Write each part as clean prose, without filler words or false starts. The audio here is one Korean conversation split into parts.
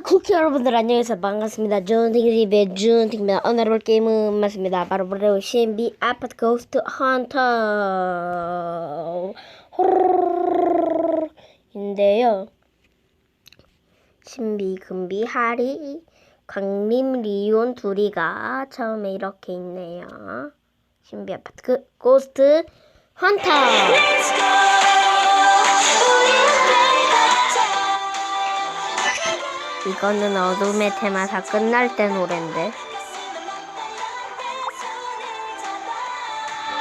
쿠키 여러분들 안녕하세요. 반갑습니다. 준팅TV의 준팅입니다. 오늘 해볼 게임은 맞습니다. 바로 신비 아파트 고스트 헌터 인데요. 신비, 금비, 하리, 광림, 리온 둘이가 처음에 이렇게 있네요. 신비 아파트 고스트 헌터. 이거는 어둠의 테마사 끝날 때 노랜데.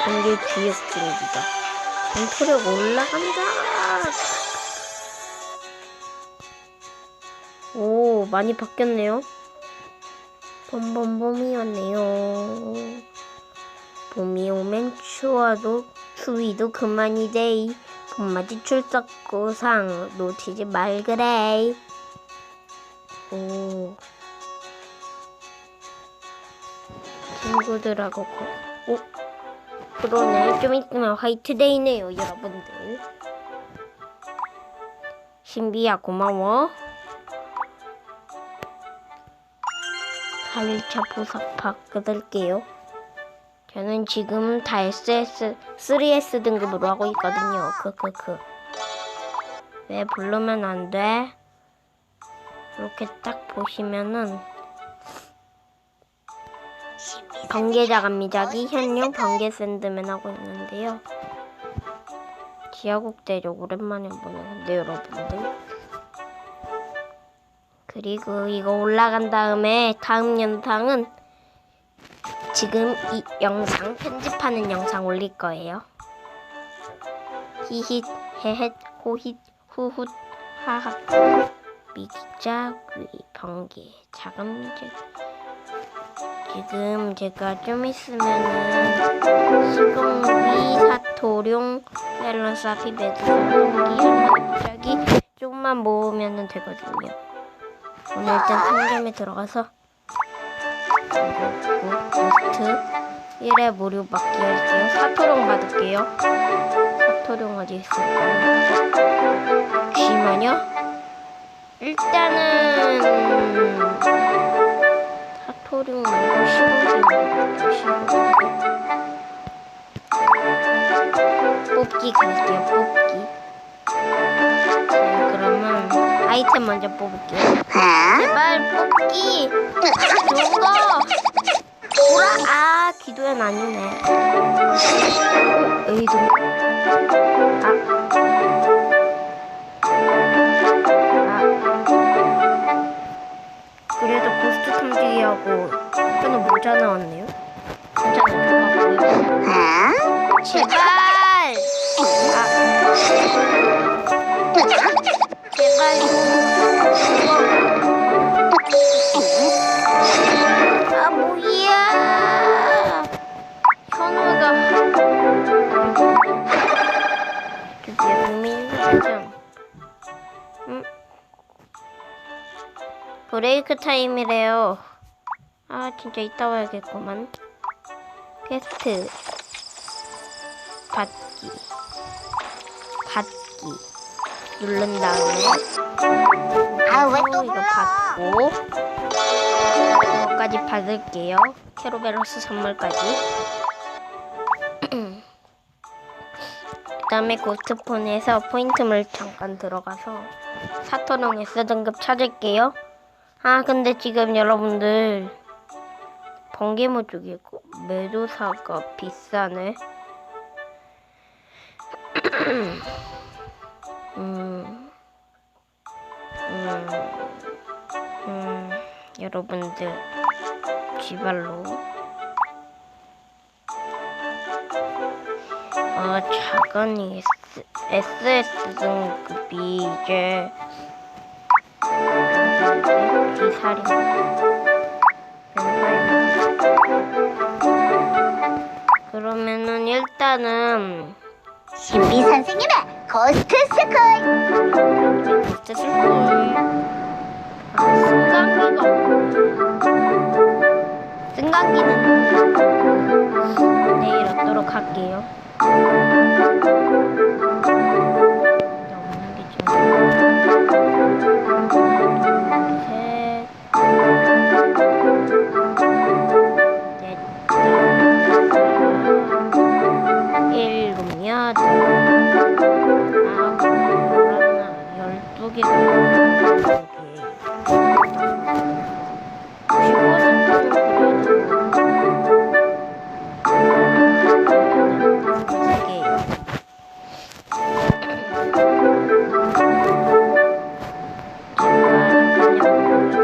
단계 기억 중입니다. 전투력 올라간다. 오, 많이 바뀌었네요. 봄이었네요. 봄이 오면 추위도 그만이 돼. 봄맞이 출석고상 놓치지 말 그래. 오, 친구들하고 오, 그러네. 좀 있으면 화이트데이네요, 여러분들. 신비야 고마워. 4일차 보석 바꿔드릴게요. 저는 지금 다 3S 등급으로 하고 있거든요. 왜 부르면 안 돼? 이렇게 딱 보시면은 번개자 감미자기 현용 번개 샌드맨 하고 있는데요. 지하국 대적 오랜만에 보는데 여러분들. 그리고 이거 올라간 다음에 다음 영상은 지금 이 영상 편집하는 영상 올릴 거예요. 히힛 헤헷 호힛 후훗 하하. 미기자귀 번개 작은 미자귀. 지금 제가 좀 있으면은 시공기 사토룡 밸런스 아피 매드 시공기 미자귀 조금만 모으면 되거든요. 오늘 일단 상점에 들어가서 고스트 1회 무료 받기 할게요. 사토룡 받을게요. 사토룡 어디 있을까요? 귀마녀? 일단은 사토룡 말고 시공기 뽑기 갈게요. 뽑기. 자, 그러면 아이템 먼저 뽑을게요. 제발 뽑기. 좋은 거. 아, 기도엔 아니네. 에이도. 그래도 고스트 탐지기하고 저는 모자 나왔네요. 모자는 들어가고요. 제발! 제발 뭐야! 현우가 드디어 국민사전. 브레이크 타임이래요. 아, 진짜 이따 와야겠구만. 퀘스트 받기 누른 다음에 왜 또 이거 받고 이거까지 받을게요. 캐로베로스 선물까지. 그 다음에 고스트폰에서 포인트물 잠깐 들어가서 사토룡 S등급 찾을게요. 아, 근데 지금 여러분들 번개모 쪽에 메두사가 비싸네. 여러분들 지발로 작은 SS 등급이 이제 기사리 그러면은 일단은 신비 선생님의 고스트 스쿨. 고스트 스쿨. 승강기는 내일 얻도록 할게요. 없는 게 좀. 몰랐나. 12개가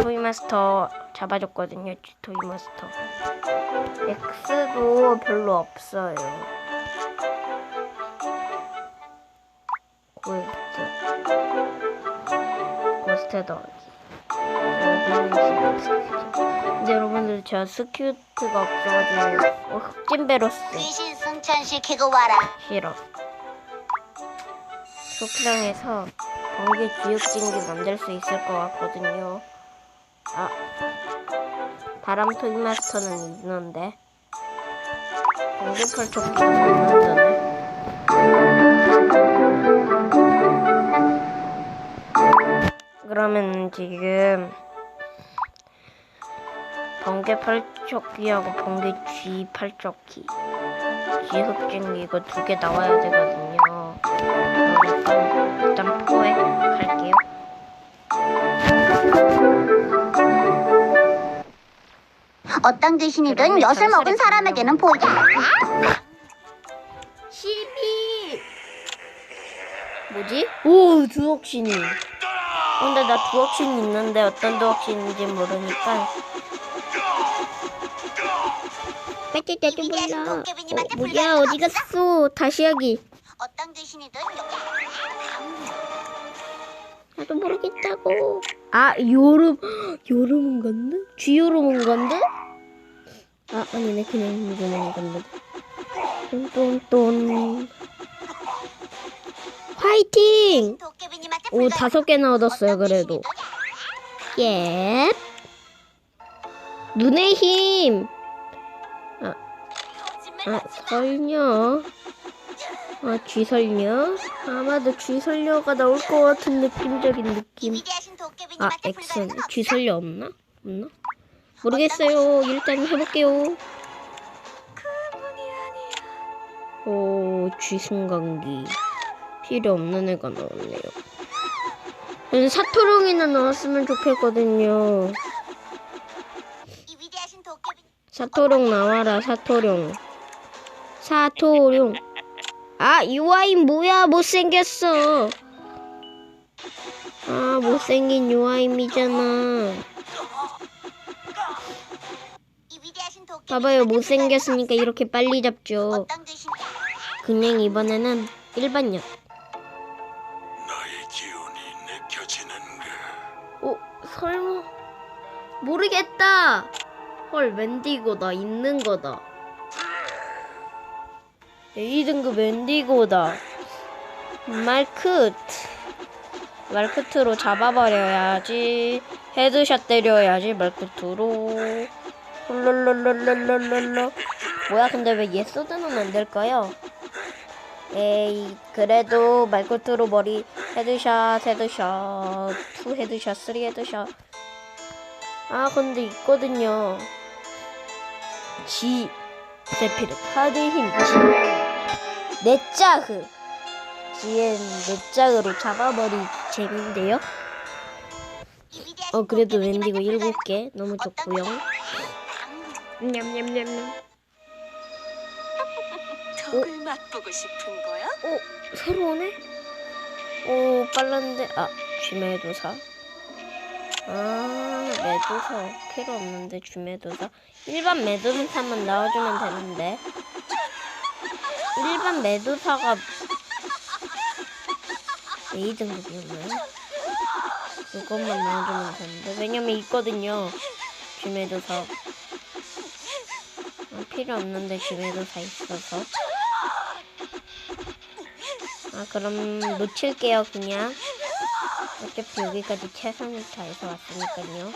토이마스터 잡아줬거든요. 토이마스터 X도 별로 없어요. 고스트 더하기. 근데 여러분들 저 스큐트가 없어가지고 흑진베로스 귀신 승천시키고 와라. 싫어. 쇼크장에서 번개 지옥진기 만들 수 있을 것 같거든요. 아, 바람 토이마스터는 있는데 번개 펄초기가 없는데. 그러면 지금 번개 팔척기하고 번개 G 팔척기 G 흑진기 이거 2개 나와야 되거든요. 일단 포획 할게요. 어떤 귀신이든 엿을 먹은 사람에게는 보이지 않아. 12 뭐지? 오, 두억신이. 근데 나 두억신 있는데 어떤 두억신인지 모르니까 빨리 나도 몰라. 뭐야, 어디 갔어? 다시 하기. 어떤 귀신이든 나도 모르겠다고. 아, 요름은 건데? 쥐요름은 건데? 아, 아니네, 그냥 요름은 건데. 똔똔똔. 화이팅! 도깨비님한테 오, 5개나 얻었어요, 그래도. 예. 눈의 힘. 설녀. 쥐설녀. 아마도 쥐설녀가 나올 것 같은 느낌적인 느낌. X. 쥐설녀 없나? 모르겠어요. 일단 해볼게요. 오, 쥐승강기. 필요 없는 애가 나왔네요. 저는 사토룡이나 나왔으면 좋겠거든요. 사토룡 나와라, 사토룡. 아, 유아인 뭐야, 못생겼어. 아, 못생긴 유아인이잖아. 봐봐요, 못생겼으니까 이렇게 빨리 잡죠. 그냥 이번에는 일반역. 너의 기운이 느껴지는가? 설마. 모르겠다. 헐, 웬디고다. 있는 거다. A등급 웬디고다. 말크트로 잡아버려야지. 헤드샷 때려야지, 말크트로. 롤롤롤롤롤롤롤. 뭐야, 근데 왜 예소드는 안 될까요? 에이, 그래도 말크트로 머리. 헤드샷, 2 헤드샷, 3 헤드샷. 아, 근데 있거든요. 세피르 카드 힘 넷자흐. 지엔 넷자흐로 잡아버리 재밌는데요. 그래도 웬디고 7개 너무 좋고요. 냠냠냠냠. 덕을 맛보고 싶은 거야? 새로 오네? 빨랐는데. 쥐매도사. 매도사 필요 없는데 쥐매도사. 일반 매도사만 나와주면 되는데. 일반 매도사가 A등급이었나요? 그것만 나와주면 되는데. 왜냐면 있거든요, 쥐매도사. 필요 없는데 쥐매도사 있어서. 그럼 놓칠게요, 그냥. 어차피 여기까지 최선을 다해서 왔으니까요.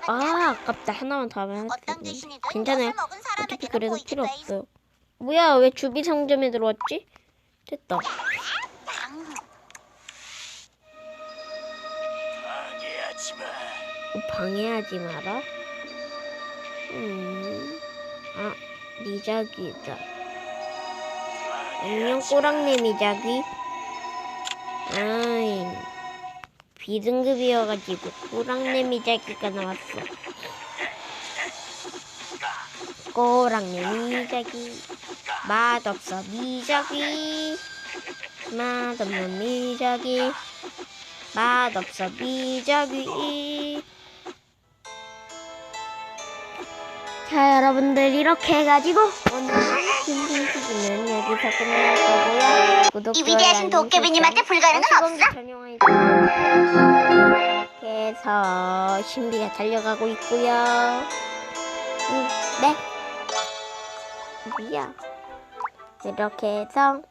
아깝다. 하나만 더 하면 했는데. 괜찮아요. 어차피 그래도 필요 없어요. 뭐야, 왜 주비 상점에 들어왔지? 됐다. 방해하지 마. 방해하지 마라. 미자기다. 안녕 꼬랑내 미자기. 아이 B등급이어가지고 꼬랑내 미자기가 나왔어. 꼬랑내 미자기. 맛없어 미자기. 맛없는 미자기. 맛없어 미자기. 자 여러분들 이렇게 해가지고 오늘 킹킹키즈는 여기서 끝낼 거고요. 구독, 이 좋아요, 위대하신 알림 도깨비님한테 불가능은 없어. 이렇게 해서 신비가 달려가고 있고요. 네. 뭐야? 이렇게 해서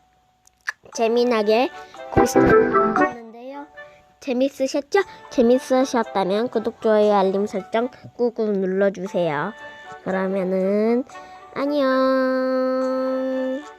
재미나게 고스트를 했는데요. 재밌으셨죠? 재밌으셨다면 구독, 좋아요, 알림 설정 꾹꾹 눌러주세요. 그러면은 안녕.